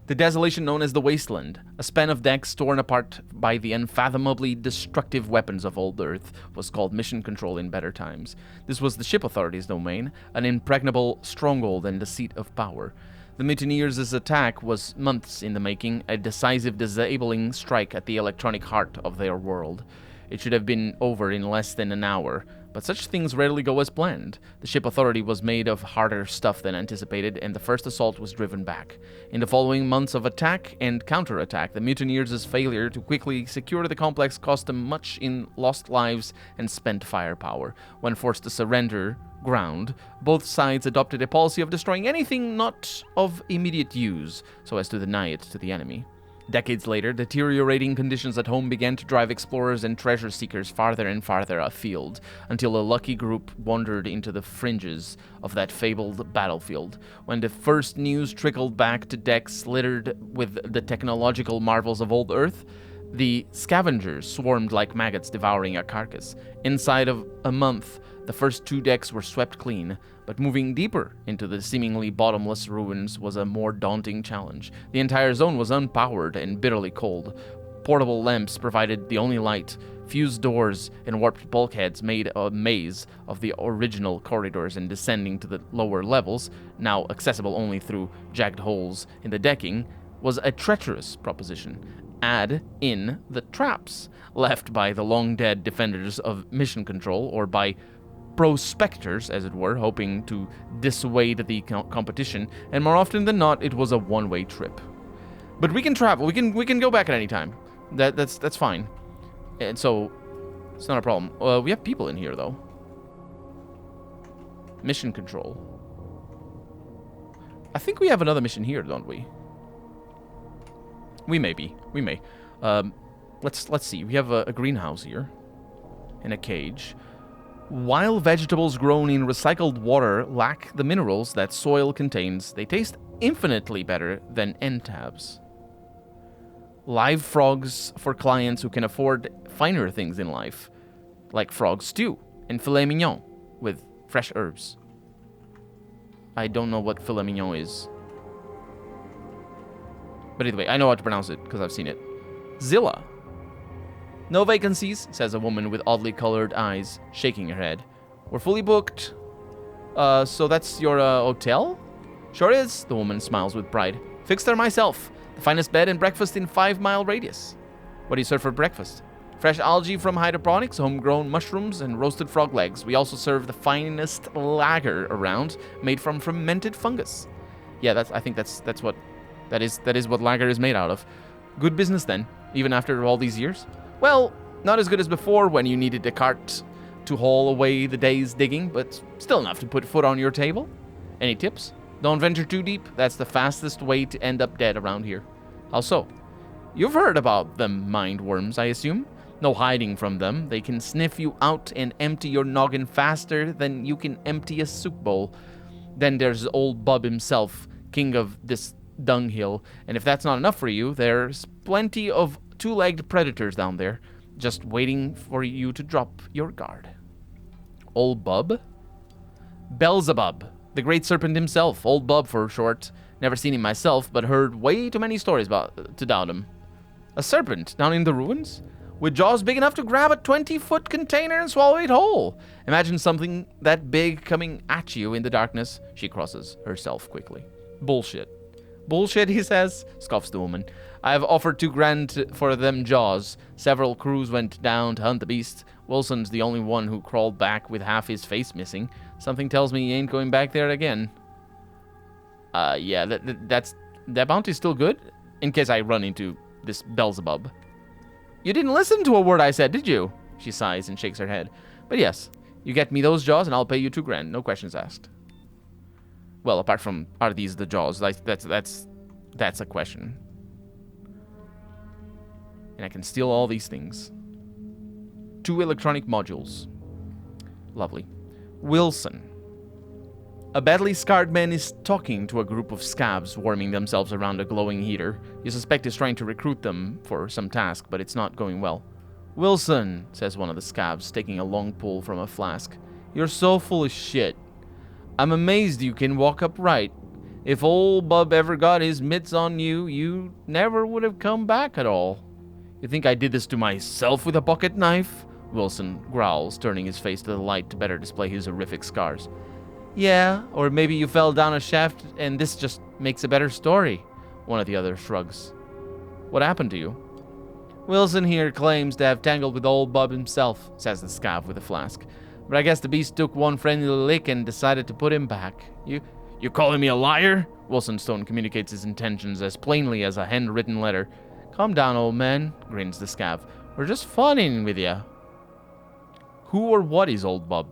The desolation known as the wasteland, a span of decks torn apart by the unfathomably destructive weapons of old Earth, was called Mission Control in better times. This was the ship authority's domain, an impregnable stronghold and the seat of power. The mutineers' attack was months in the making, a decisive, disabling strike at the electronic heart of their world. It should have been over in less than an hour, but such things rarely go as planned. The ship authority was made of harder stuff than anticipated, and the first assault was driven back. In the following months of attack and counterattack, the mutineers' failure to quickly secure the complex cost them much in lost lives and spent firepower. When forced to surrender ground, both sides adopted a policy of destroying anything not of immediate use, so as to deny it to the enemy. Decades later, deteriorating conditions at home began to drive explorers and treasure seekers farther and farther afield, until a lucky group wandered into the fringes of that fabled battlefield. When the first news trickled back to decks littered with the technological marvels of old Earth, the scavengers swarmed like maggots devouring a carcass. Inside of a month, the first 2 decks were swept clean, but moving deeper into the seemingly bottomless ruins was a more daunting challenge. The entire zone was unpowered and bitterly cold. Portable lamps provided the only light. Fused doors and warped bulkheads made a maze of the original corridors, and descending to the lower levels, now accessible only through jagged holes in the decking, was a treacherous proposition. Add in the traps left by the long-dead defenders of Mission Control, or by prospectors, as it were, hoping to dissuade the competition, and more often than not, it was a one-way trip. But we can travel. We can go back at any time. That's fine. And so it's not a problem. We have people in here though. Mission Control. I think we have another mission here, don't we? We may. Let's see. We have a greenhouse here and a cage. While vegetables grown in recycled water lack the minerals that soil contains, they taste infinitely better than end tabs. Live frogs for clients who can afford finer things in life, like frog stew and filet mignon with fresh herbs. I don't know what filet mignon is. But either way, I know how to pronounce it because I've seen it. Zilla. No vacancies, says a woman with oddly colored eyes, shaking her head. We're fully booked. So that's your hotel? Sure is, the woman smiles with pride. Fixed her myself. The finest bed and breakfast in 5-mile radius. What do you serve for breakfast? Fresh algae from hydroponics, homegrown mushrooms, and roasted frog legs. We also serve the finest lager around, made from fermented fungus. Yeah, I think that's what that is what lager is made out of. Good business then, even after all these years. Well, not as good as before when you needed a cart to haul away the day's digging, but still enough to put food on your table. Any tips? Don't venture too deep. That's the fastest way to end up dead around here. How so? You've heard about them mind worms, I assume? No hiding from them. They can sniff you out and empty your noggin faster than you can empty a soup bowl. Then there's old Bub himself, king of this dunghill, and if that's not enough for you, there's plenty of 2-legged predators down there, just waiting for you to drop your guard. Old Bub? Beelzebub, the great serpent himself, Old Bub for short. Never seen him myself, but heard way too many stories about to doubt him. A serpent down in the ruins? With jaws big enough to grab a 20-foot container and swallow it whole. Imagine something that big coming at you in the darkness. She crosses herself quickly. Bullshit. Bullshit, he says, scoffs the woman. I've offered $2,000 for them jaws. Several crews went down to hunt the beast. Wilson's the only one who crawled back with half his face missing. Something tells me he ain't going back there again. Yeah, that bounty's still good? In case I run into this Beelzebub. You didn't listen to a word I said, did you? She sighs and shakes her head. But yes, you get me those jaws and I'll pay you $2,000. No questions asked. Well, apart from, are these the jaws? Like, that's a question. And I can steal all these things. 2 electronic modules. Lovely. Wilson. A badly scarred man is talking to a group of scabs warming themselves around a glowing heater. You suspect he's trying to recruit them for some task, but it's not going well. Wilson, says one of the scabs, taking a long pull from a flask. You're so full of shit. I'm amazed you can walk upright. If old Bub ever got his mitts on you, you never would have come back at all. You think I did this to myself with a pocket knife? Wilson growls, turning his face to the light to better display his horrific scars. Yeah, or maybe you fell down a shaft and this just makes a better story. One of the others shrugs. What happened to you? Wilson here claims to have tangled with old Bub himself, says the scav with a flask. But I guess the beast took one friendly lick and decided to put him back. You calling me a liar? Wilson Stone communicates his intentions as plainly as a handwritten letter. Calm down, old man, grins the scav. We're just funning with you. Who or what is old Bub?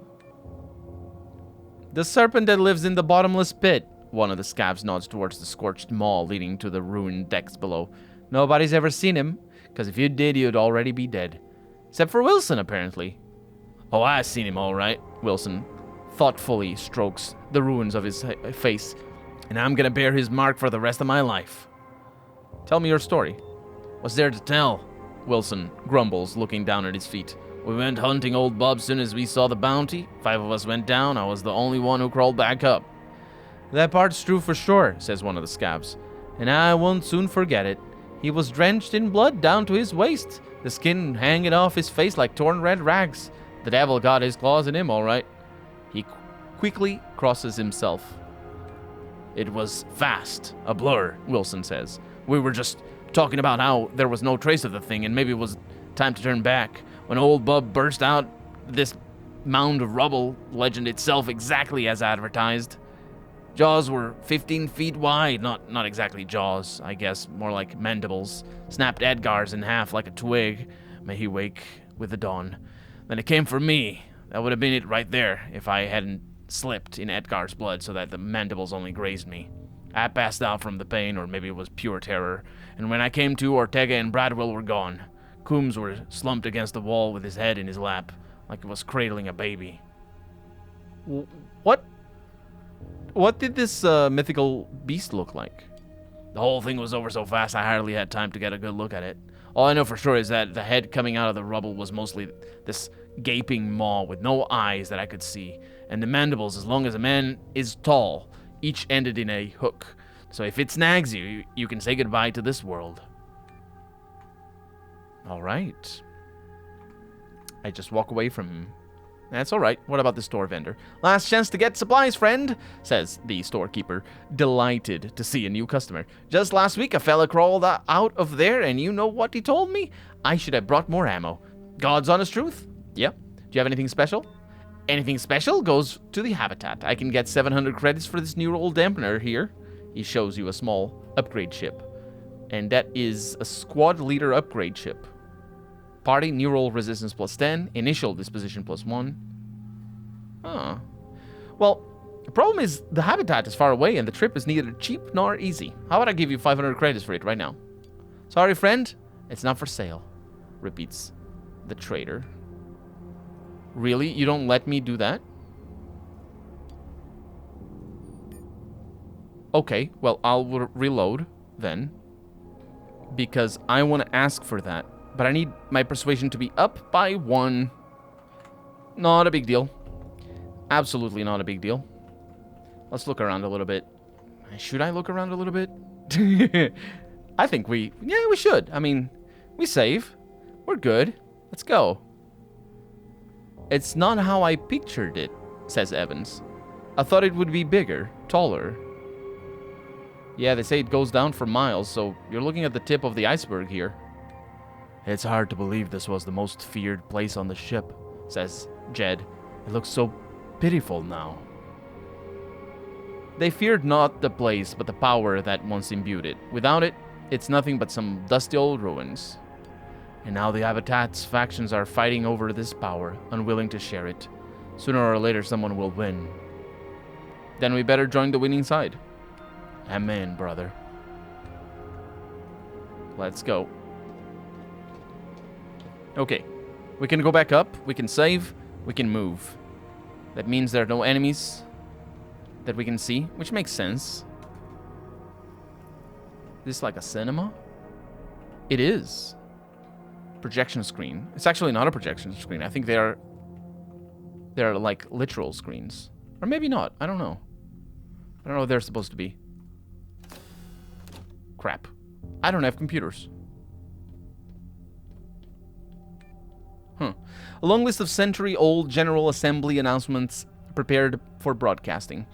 The serpent that lives in the bottomless pit. One of the scavs nods towards the scorched maw leading to the ruined decks below. Nobody's ever seen him, because if you did, you'd already be dead. Except for Wilson, apparently. Oh, I seen him all right. Wilson thoughtfully strokes the ruins of his face. And I'm gonna bear his mark for the rest of my life. Tell me your story. What's there to tell? Wilson grumbles, looking down at his feet. We went hunting old Bub soon as we saw the bounty. 5 of us went down. I was the only one who crawled back up. That part's true for sure, says one of the scavs. And I won't soon forget it. He was drenched in blood down to his waist, the skin hanging off his face like torn red rags. The devil got his claws in him, all right. He quickly crosses himself. It was fast, a blur, Wilson says. We were just talking about how there was no trace of the thing and maybe it was time to turn back. When old Bub burst out this mound of rubble, legend itself exactly as advertised. Jaws were 15 feet wide, not exactly jaws, I guess, more like mandibles. Snapped Edgar's in half like a twig. May he wake with the dawn. Then it came for me. That would have been it right there if I hadn't slipped in Edgar's blood so that the mandibles only grazed me. I passed out from the pain, or maybe it was pure terror, and when I came to, Ortega and Bradwell were gone. Coombs were slumped against the wall with his head in his lap, like it was cradling a baby. What did this mythical beast look like? The whole thing was over so fast I hardly had time to get a good look at it. All I know for sure is that the head coming out of the rubble was mostly this gaping maw with no eyes that I could see, and the mandibles, as long as a man is tall, each ended in a hook. So if it snags you, you can say goodbye to this world. All right. I just walk away from him. That's all right. What about the store vendor? Last chance to get supplies, friend, says the storekeeper, delighted to see a new customer. Just last week, a fella crawled out of there, and you know what he told me? I should have brought more ammo. God's honest truth? Yep. Do you have anything special? Anything special goes to the habitat. I can get 700 credits for this new roll dampener here. He shows you a small upgrade ship. And that is a squad leader upgrade ship. Party, new roll resistance plus 10, initial disposition plus 1. Huh. Well, the problem is the habitat is far away and the trip is neither cheap nor easy. How about I give you 500 credits for it right now? Sorry, friend. It's not for sale, repeats the trader. Really? You don't let me do that? Okay, well, I'll reload then. Because I want to ask for that. But I need my persuasion to be up by 1. Not a big deal. Absolutely not a big deal. Let's look around a little bit. Should I look around a little bit? I think we should. I mean, we save. We're good. Let's go. It's not how I pictured it, says Evans. I thought it would be bigger, taller. Yeah, they say it goes down for miles, so you're looking at the tip of the iceberg here. It's hard to believe this was the most feared place on the ship, says Jed. It looks so pitiful now. They feared not the place, but the power that once imbued it. Without it, it's nothing but some dusty old ruins. And now the Habitat's factions are fighting over this power, unwilling to share it. Sooner or later, someone will win. Then we better join the winning side. Amen, brother. Let's go. Okay. We can go back up, we can save, we can move. That means there are no enemies that we can see, which makes sense. Is this like a cinema? It is. Projection screen. It's actually not a projection screen. I think they're like literal screens. Or maybe not. I don't know. I don't know what they're supposed to be. Crap. I don't have computers. A long list of century-old General Assembly announcements prepared for broadcasting.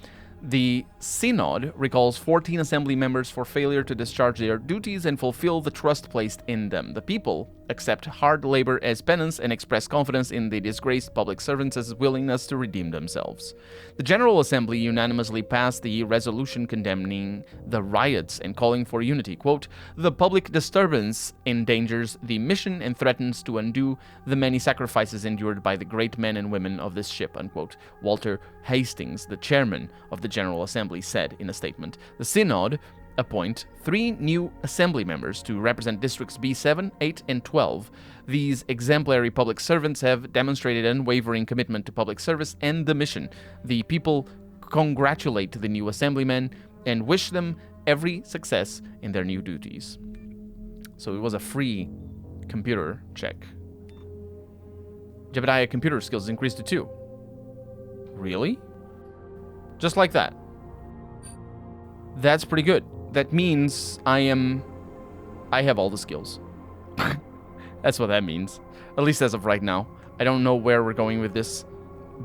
The Synod recalls 14 assembly members for failure to discharge their duties and fulfill the trust placed in them. The people accept hard labor as penance and express confidence in the disgraced public servants' willingness to redeem themselves. The General Assembly unanimously passed the resolution condemning the riots and calling for unity. Quote, "The public disturbance endangers the mission and threatens to undo the many sacrifices endured by the great men and women of this ship," unquote. Walter Hastings, the chairman of the General Assembly, said in a statement. The Synod appoint 3 new assembly members to represent districts B7, 8, and 12. These exemplary public servants have demonstrated unwavering commitment to public service and the mission. The people congratulate the new assemblymen and wish them every success in their new duties. So it was a free computer check. Jebediah computer skills increased to 2. Really? Just like that. That's pretty good. That means I have all the skills. That's what that means. At least as of right now. I don't know where we're going with this,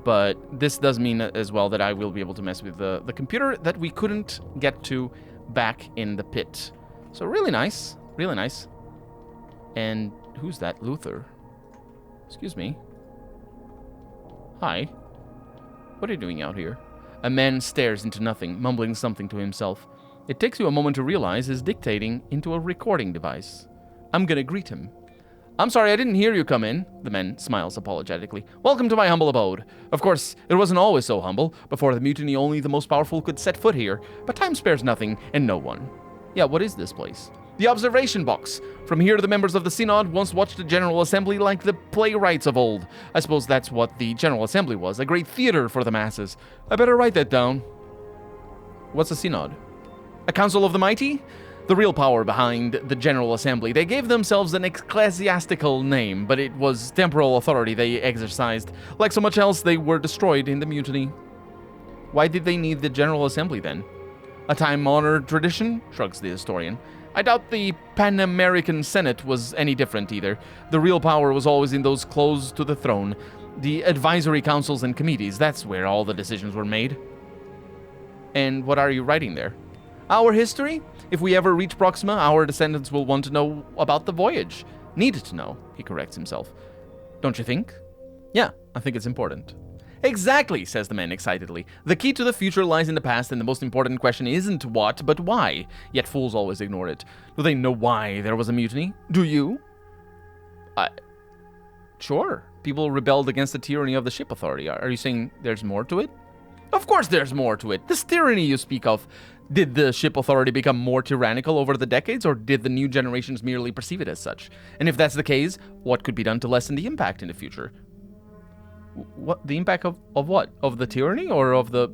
but this does mean as well that I will be able to mess with the computer that we couldn't get to back in the pit. So really nice. Really nice. And who's that? Luther. Excuse me. Hi. What are you doing out here? A man stares into nothing, mumbling something to himself. It takes you a moment to realize he's dictating into a recording device. I'm gonna greet him. "I'm sorry, I didn't hear you come in," the man smiles apologetically. "Welcome to my humble abode. Of course, it wasn't always so humble. Before the mutiny, only the most powerful could set foot here, but time spares nothing and no one." Yeah, what is this place? The observation box. From here, the members of the Synod once watched the General Assembly like the playwrights of old. I suppose that's what the General Assembly was, a great theater for the masses. I better write that down. What's a Synod? A council of the mighty? The real power behind the General Assembly. They gave themselves an ecclesiastical name, but it was temporal authority they exercised. Like so much else, they were destroyed in the mutiny. Why did they need the General Assembly then? A time-honored tradition? Shrugs the historian. I doubt the Pan-American Senate was any different either. The real power was always in those close to the throne. The advisory councils and committees, that's where all the decisions were made. And what are you writing there? Our history? If we ever reach Proxima, our descendants will want to know about the voyage. Need to know, he corrects himself. Don't you think? Yeah, I think it's important. Exactly, says the man excitedly. The key to the future lies in the past, and the most important question isn't what, but why. Yet fools always ignore it. Do they know why there was a mutiny? Do you? Sure. People rebelled against the tyranny of the ship authority. Are you saying there's more to it? Of course there's more to it. This tyranny you speak of, did the ship authority become more tyrannical over the decades, or did the new generations merely perceive it as such? And if that's the case, what could be done to lessen the impact in the future? What, the impact of what? Of the tyranny, or of the...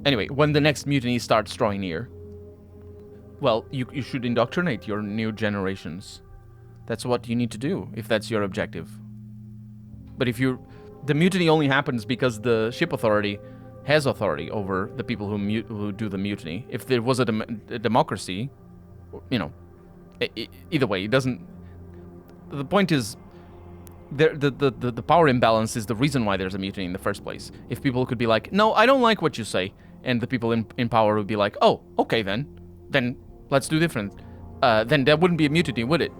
Anyway, when the next mutiny starts drawing near. Well, you should indoctrinate your new generations. That's what you need to do, if that's your objective. But if you... The mutiny only happens because the ship authority has authority over the people who do the mutiny. If there was a democracy, you know, either way, it doesn't... The point is, the power imbalance is the reason why there's a mutiny in the first place. If people could be like, no, I don't like what you say, and the people in power would be like, oh, okay then let's do different. Then there wouldn't be a mutiny, would it?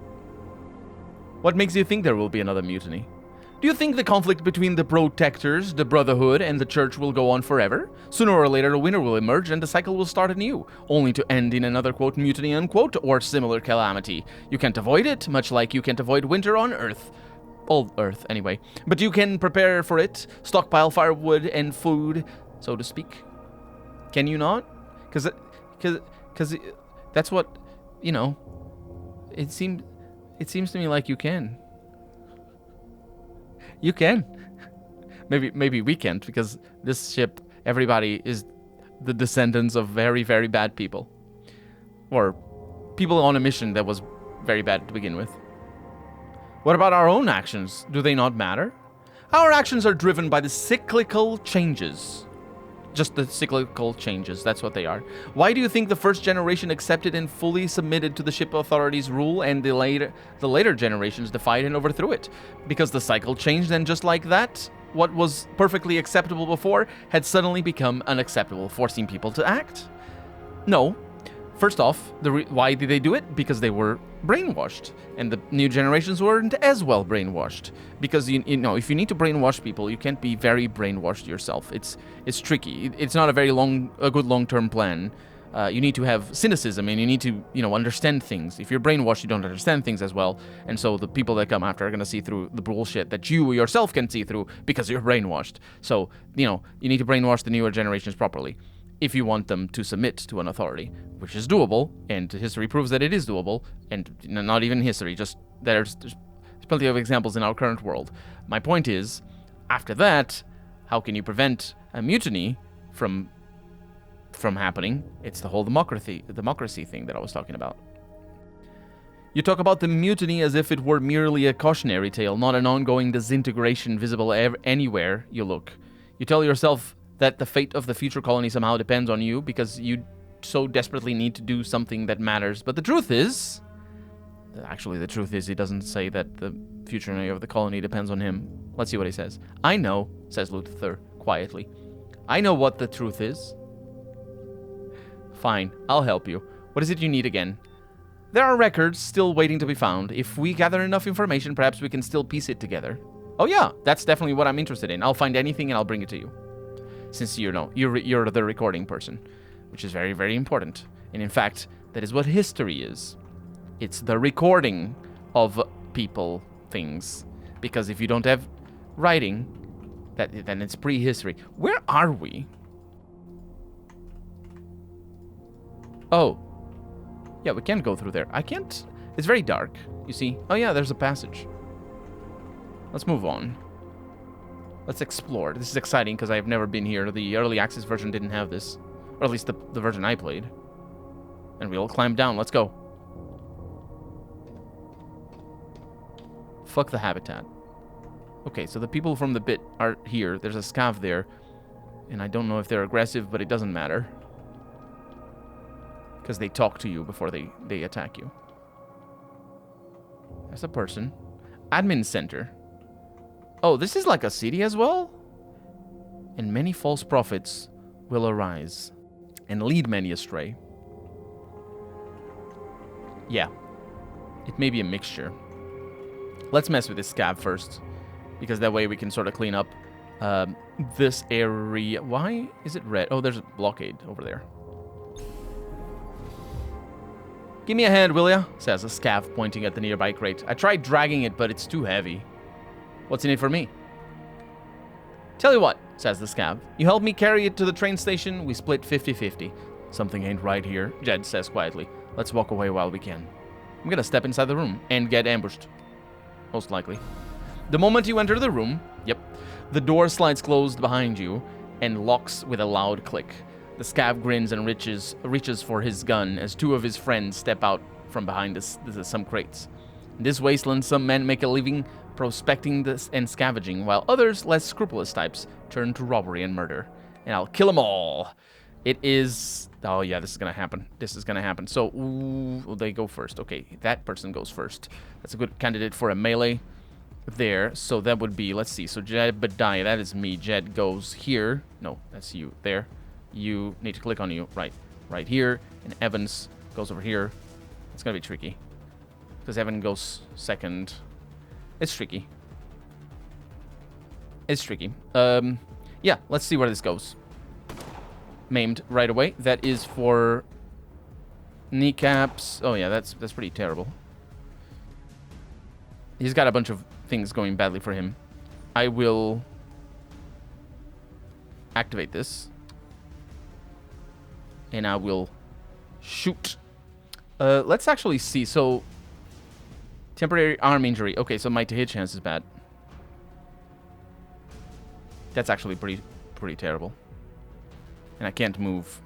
What makes you think there will be another mutiny? Do you think the conflict between the protectors, the Brotherhood, and the Church will go on forever? Sooner or later, a winner will emerge and the cycle will start anew, only to end in another, quote, mutiny, unquote, or similar calamity. You can't avoid it, much like you can't avoid winter on Earth. All Earth, anyway. But you can prepare for it, stockpile firewood and food, so to speak. Can you not? Because that's what, you know, it seems to me like you can. You can. Maybe we can't, because this ship, everybody is the descendants of very, very bad people. Or people on a mission that was very bad to begin with. What about our own actions? Do they not matter? Our actions are driven by the cyclical changes. Just the cyclical changes, that's what they are. Why do you think the first generation accepted and fully submitted to the ship authorities' rule and the later generations defied and overthrew it? Because the cycle changed, and just like that, what was perfectly acceptable before had suddenly become unacceptable, forcing people to act? No. First off, why did they do it? Because they were brainwashed, and the new generations weren't as well brainwashed. Because you know, if you need to brainwash people, you can't be very brainwashed yourself. It's tricky. It's not a good long-term plan. You need to have cynicism, and you need to understand things. If you're brainwashed, you don't understand things as well, and so the people that come after are gonna see through the bullshit that you yourself can see through because you're brainwashed. So you need to brainwash the newer generations properly if you want them to submit to an authority, which is doable, and history proves that it is doable, and not even history, just there's plenty of examples in our current world. My point is, after that, how can you prevent a mutiny from happening? It's the whole democracy thing that I was talking about. You talk about the mutiny as if it were merely a cautionary tale, not an ongoing disintegration visible anywhere you look. You tell yourself that the fate of the future colony somehow depends on you because you so desperately need to do something that matters. But the truth is, actually the truth is he doesn't say that the future of the colony depends on him. Let's see what he says. I know, says Luther quietly. I know what the truth is. Fine, I'll help you. What is it you need again? There are records still waiting to be found. If we gather enough information, perhaps we can still piece it together. Oh yeah, that's definitely what I'm interested in. I'll find anything and I'll bring it to you. Since you're the recording person, which is very, very important. And in fact, that is what history is. It's the recording of people, things. Because if you don't have writing, then it's prehistory. Where are we? Oh. Yeah, we can go through there. I can't. It's very dark, you see. Oh yeah, there's a passage. Let's move on. Let's explore. This is exciting because I've never been here. The early access version didn't have this. Or at least the version I played. And we'll climb down. Let's go. Fuck the habitat. Okay, so the people from the bit are here. There's a scav there. And I don't know if they're aggressive, but it doesn't matter. Because they talk to you before they attack you. There's a person. Admin center. Oh, this is like a city as well? And many false prophets will arise and lead many astray. Yeah. It may be a mixture. Let's mess with this scav first, because that way we can sort of clean up this area. Why is it red? Oh, there's a blockade over there. Give me a hand, will ya? Says a scav pointing at the nearby crate. I tried dragging it, but it's too heavy. What's in it for me? Tell you what, says the scav. You help me carry it to the train station, we split 50-50. Something ain't right here, Jed says quietly. Let's walk away while we can. I'm gonna step inside the room and get ambushed. Most likely. The moment you enter the room, yep, the door slides closed behind you and locks with a loud click. The scav grins and reaches for his gun as two of his friends step out from behind some crates. In this wasteland, some men make a living prospecting this and scavenging, while others, less scrupulous types, turn to robbery and murder. And I'll kill them all. It is... Oh, yeah, this is going to happen. This is going to happen. So, ooh, they go first. Okay, that person goes first. That's a good candidate for a melee there. So that would be... Let's see. So, Jedediah, that is me. Jed goes here. No, that's you. There. You need to click on you. Right here. And Evans goes over here. It's going to be tricky. Because Evan goes second. It's tricky. It's tricky. Yeah, let's see where this goes. Maimed right away. That is for kneecaps. Oh yeah, that's pretty terrible. He's got a bunch of things going badly for him. I will activate this. And I will shoot. Let's actually see. So, temporary arm injury. Okay, so my to hit chance is bad. That's actually pretty terrible. And I can't move.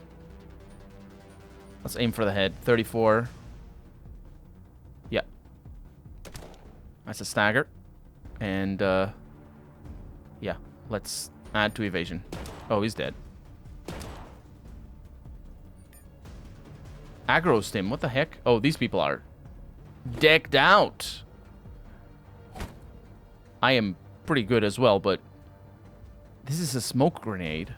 Let's aim for the head. 34. Yeah. That's a stagger. And, yeah. Let's add to evasion. Oh, he's dead. Aggro stim. What the heck? Oh, these people are decked out. I am pretty good as well, but this is a smoke grenade.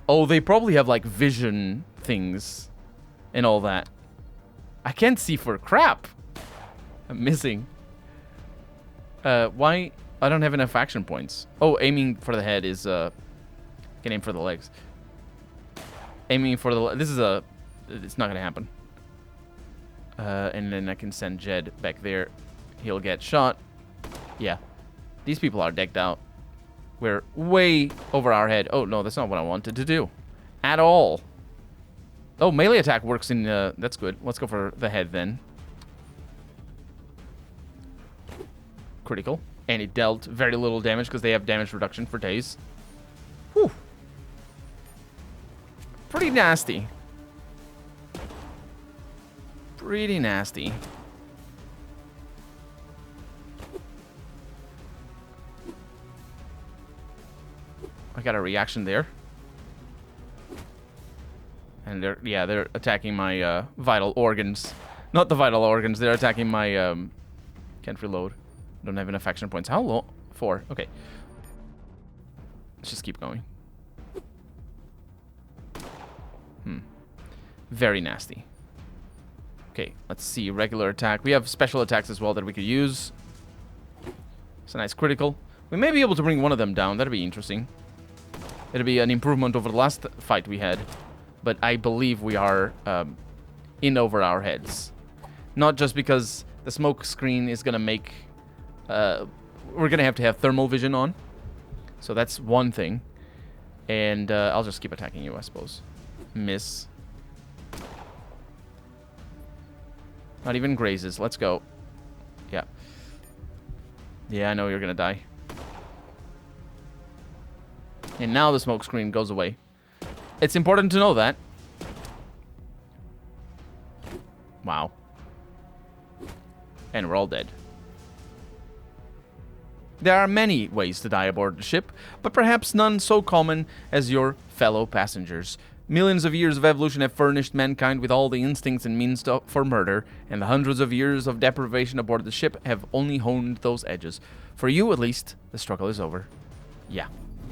Oh, they probably have, like, vision things and all that. I can't see for crap. I'm missing. Why? I don't have enough action points. Oh, aiming for the head is, can aim for the legs. Aiming for the... This is a... It's not gonna happen. And then I can send Jed back there. He'll get shot. Yeah. These people are decked out. We're way over our head. Oh, no, that's not what I wanted to do. At all. Oh, melee attack works in... that's good. Let's go for the head, then. Critical. And it dealt very little damage because they have damage reduction for days. Whew. Pretty nasty. Pretty nasty. I got a reaction there. And they're attacking my vital organs. Not the vital organs, they're attacking my can't reload. Don't have enough action points. How long? 4. Okay. Let's just keep going. Very nasty. Okay, let's see. Regular attack. We have special attacks as well that we could use. It's a nice critical. We may be able to bring one of them down. That'd be interesting. It'll be an improvement over the last fight we had. But I believe we are in over our heads. Not just because the smoke screen is going to make... we're going to have thermal vision on. So that's one thing. And I'll just keep attacking you, I suppose. Miss. Not even grazes. Let's go. Yeah. Yeah, I know you're going to die. And now the smoke screen goes away. It's important to know that. Wow. And we're all dead. There are many ways to die aboard the ship, but perhaps none so common as your fellow passengers. Millions of years of evolution have furnished mankind with all the instincts and means for murder, and the hundreds of years of deprivation aboard the ship have only honed those edges. For you, at least, the struggle is over. Yeah.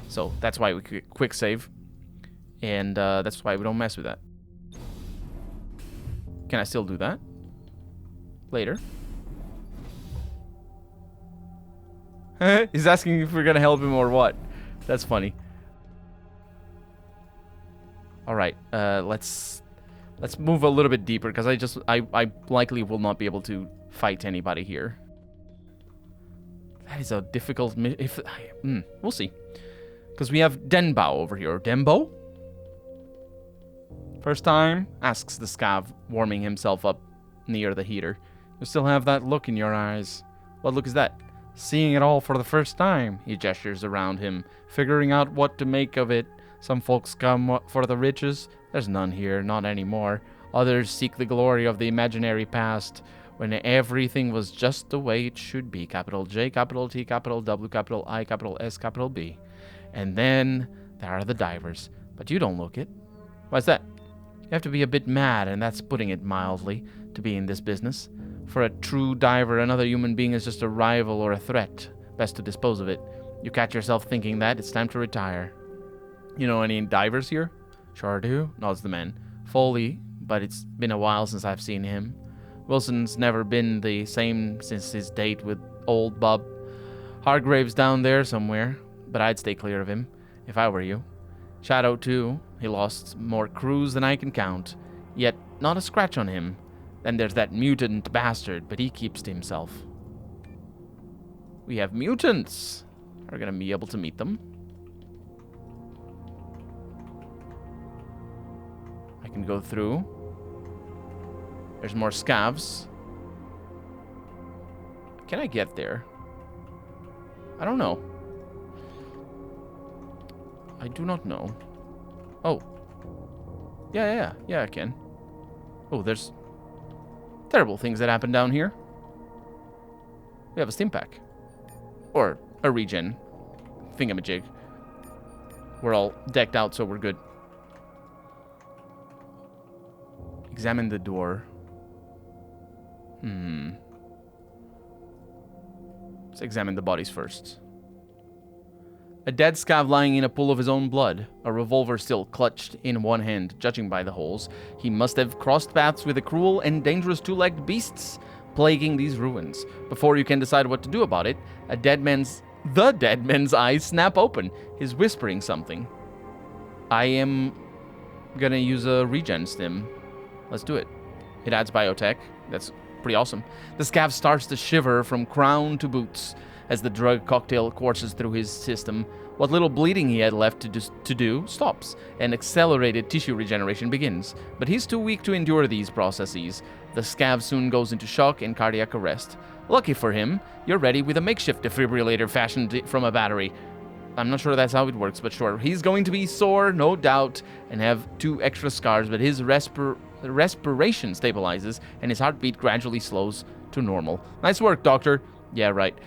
So that's why we quick save. And that's why we don't mess with that. Can I still do that? Later. He's asking if we're gonna help him or what. That's funny. All right, let's move a little bit deeper because I likely will not be able to fight anybody here. That is a difficult we'll see. Because we have Denbao over here. Dembo? First time? Asks the scav, warming himself up near the heater. You still have that look in your eyes. What look is that? Seeing it all for the first time. He gestures around him, figuring out what to make of it. Some folks come for the riches. There's none here, not anymore. Others seek the glory of the imaginary past, when everything was just the way it should be. Capital J, capital T, capital W, capital I, capital S, capital B. And then there are the divers. But you don't look it. Why's that? You have to be a bit mad, and that's putting it mildly, to be in this business. For a true diver, another human being is just a rival or a threat. Best to dispose of it. You catch yourself thinking that, it's time to retire. You know any divers here? Sure do, nods the man. Foley, but it's been a while since I've seen him. Wilson's never been the same since his date with old Bub. Hargrave's down there somewhere, but I'd stay clear of him, if I were you. Shadow, too. He lost more crews than I can count, yet not a scratch on him. Then there's that mutant bastard, but he keeps to himself. We have mutants. Are we gonna be able to meet them? I can go through. There's more scavs. Can I get there? I don't know. I do not know. Oh. Yeah, I can. Oh, there's terrible things that happen down here. We have a stim pack. Or a regen thingamajig. We're all decked out, so we're good. Examine the door. Let's examine the bodies first. A dead scav lying in a pool of his own blood, a revolver still clutched in one hand. Judging by the holes, he must have crossed paths with the cruel and dangerous two-legged beasts plaguing these ruins. Before you can decide what to do about it, the dead man's eyes snap open. He's whispering something. I am gonna use a regen stim. Let's do it. It adds biotech. That's pretty awesome. The scav starts to shiver from crown to boots as the drug cocktail courses through his system. What little bleeding he had left to do stops, and accelerated tissue regeneration begins. But he's too weak to endure these processes. The scav soon goes into shock and cardiac arrest. Lucky for him, you're ready with a makeshift defibrillator fashioned from a battery. I'm not sure that's how it works, but sure. He's going to be sore, no doubt, and have 2 extra scars, but his respiration stabilizes, and his heartbeat gradually slows to normal. Nice work, Doctor. Yeah, right.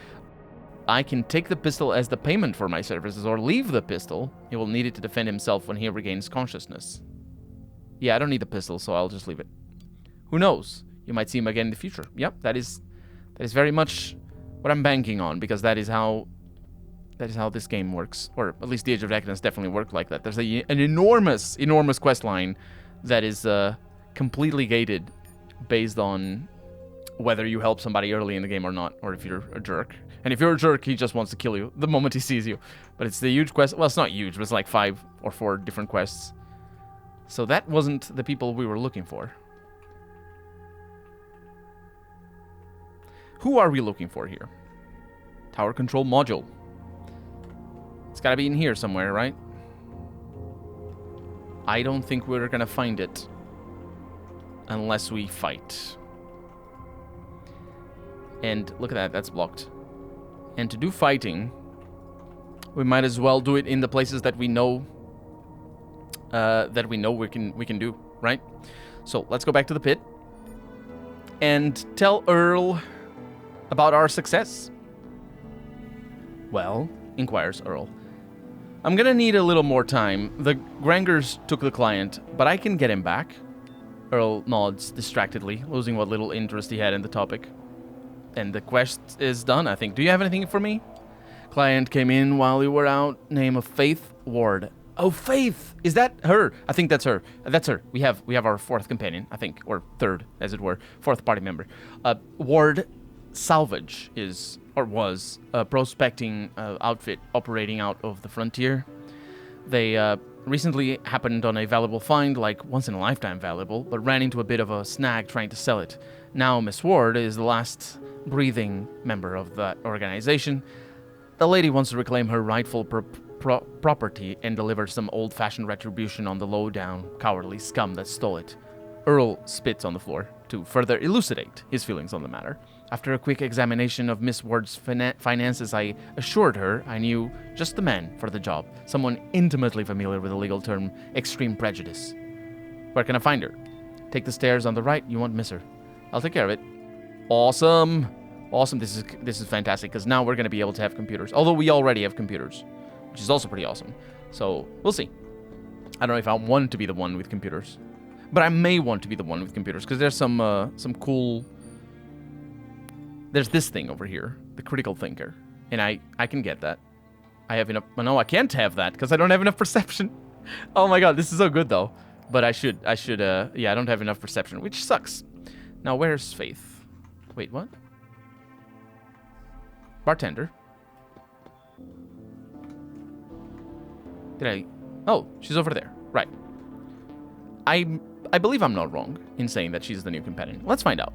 I can take the pistol as the payment for my services, or leave the pistol. He will need it to defend himself when he regains consciousness. Yeah, I don't need the pistol, so I'll just leave it. Who knows? You might see him again in the future. Yep, that is very much what I'm banking on, because that is how this game works. Or at least the Age of Decadence definitely worked like that. There's an enormous quest line that is completely gated based on whether you help somebody early in the game or not, or if you're a jerk. And if you're a jerk, he just wants to kill you the moment he sees you. But it's the huge quest. Well, it's not huge, but it's like 5 or 4 different quests. So that wasn't the people we were looking for. Who are we looking for here? Tower control module. It's gotta be in here somewhere, right? I don't think we're gonna find it unless we fight. And look at that, that's blocked. And to do fighting, we might as well do it in the places that we know we can do, right? So let's go back to the pit and tell Earl about our success. Well, inquires Earl, I'm gonna need a little more time. The Grangers took the client, but I can get him back. Earl nods distractedly, losing what little interest he had in the topic. And the quest is done, I think. Do you have anything for me? Client came in while we were out. Name of Faith Ward. Oh, Faith! Is that her? I think that's her. That's her. We have our 4th companion, I think. Or 3rd, as it were. 4th party member. Ward Salvage was a prospecting outfit operating out of the frontier. They recently happened on a valuable find, like once-in-a-lifetime valuable, but ran into a bit of a snag trying to sell it. Now Miss Ward is the last breathing member of that organization. The lady wants to reclaim her rightful property and deliver some old-fashioned retribution on the low-down, cowardly scum that stole it. Earl spits on the floor to further elucidate his feelings on the matter. After a quick examination of Miss Ward's finances, I assured her I knew just the man for the job, someone intimately familiar with the legal term extreme prejudice. Where can I find her? Take the stairs on the right, you won't miss her. I'll take care of it. Awesome. Awesome. This is fantastic, because now we're going to be able to have computers. Although we already have computers, which is also pretty awesome. So, we'll see. I don't know if I want to be the one with computers. But I may want to be the one with computers, because there's some cool... There's this thing over here, the critical thinker. And I can get that. I have enough... Well, no, I can't have that, because I don't have enough perception. Oh my god, this is so good, though. But I should, yeah, I don't have enough perception, which sucks. Now, where's Faith? Wait, what? Bartender? Did I... Oh, she's over there. Right. I believe I'm not wrong in saying that she's the new companion. Let's find out.